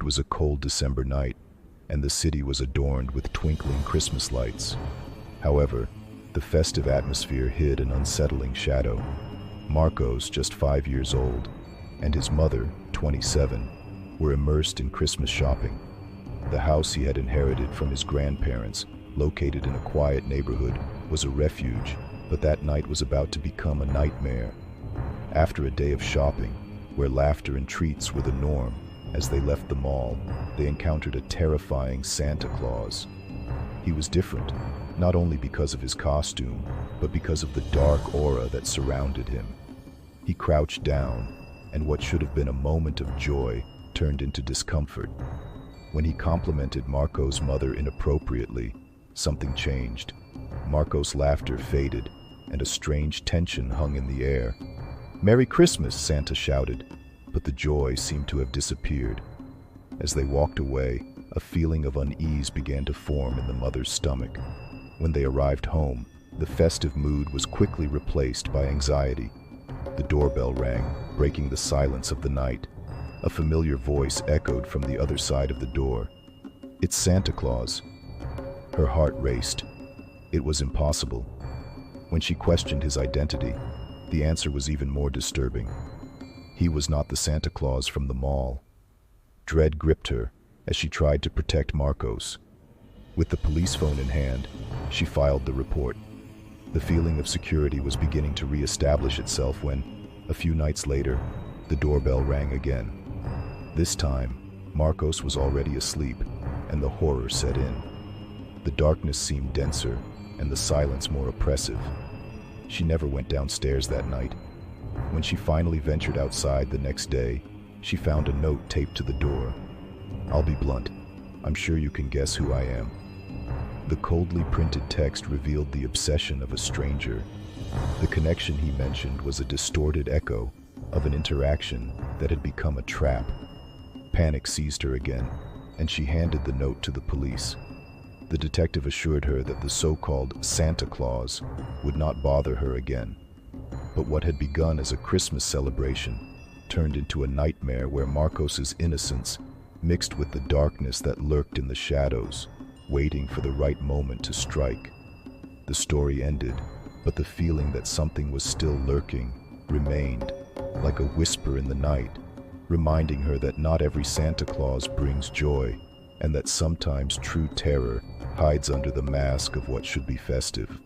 It was a cold December night, and the city was adorned with twinkling Christmas lights. However, the festive atmosphere hid an unsettling shadow. Marcos, just 5 years old, and his mother, 27, were immersed in Christmas shopping. The house he had inherited from his grandparents, located in a quiet neighborhood, was a refuge, but that night was about to become a nightmare. After a day of shopping, where laughter and treats were the norm, as they left the mall, they encountered a terrifying Santa Claus. He was different, not only because of his costume, but because of the dark aura that surrounded him. He crouched down, and what should have been a moment of joy turned into discomfort. When he complimented Marcos' mother inappropriately, something changed. Marcos' laughter faded, and a strange tension hung in the air. "Merry Christmas," Santa shouted, but the joy seemed to have disappeared. As they walked away, a feeling of unease began to form in the mother's stomach. When they arrived home, the festive mood was quickly replaced by anxiety. The doorbell rang, breaking the silence of the night. A familiar voice echoed from the other side of the door. "It's Santa Claus." Her heart raced. It was impossible. When she questioned his identity, the answer was even more disturbing. He was not the Santa Claus from the mall. Dread gripped her as she tried to protect Marcos. With the police phone in hand, she filed the report. The feeling of security was beginning to re-establish itself when, a few nights later, the doorbell rang again. This time, Marcos was already asleep, and the horror set in. The darkness seemed denser, and the silence more oppressive. She never went downstairs that night. When she finally ventured outside the next day, she found a note taped to the door. "I'll be blunt. I'm sure you can guess who I am." The coldly printed text revealed the obsession of a stranger. The connection he mentioned was a distorted echo of an interaction that had become a trap. Panic seized her again, and she handed the note to the police. The detective assured her that the so-called Santa Claus would not bother her again. But what had begun as a Christmas celebration turned into a nightmare where Marcos's innocence mixed with the darkness that lurked in the shadows, waiting for the right moment to strike. The story ended, but the feeling that something was still lurking remained, like a whisper in the night, reminding her that not every Santa Claus brings joy, and that sometimes true terror hides under the mask of what should be festive.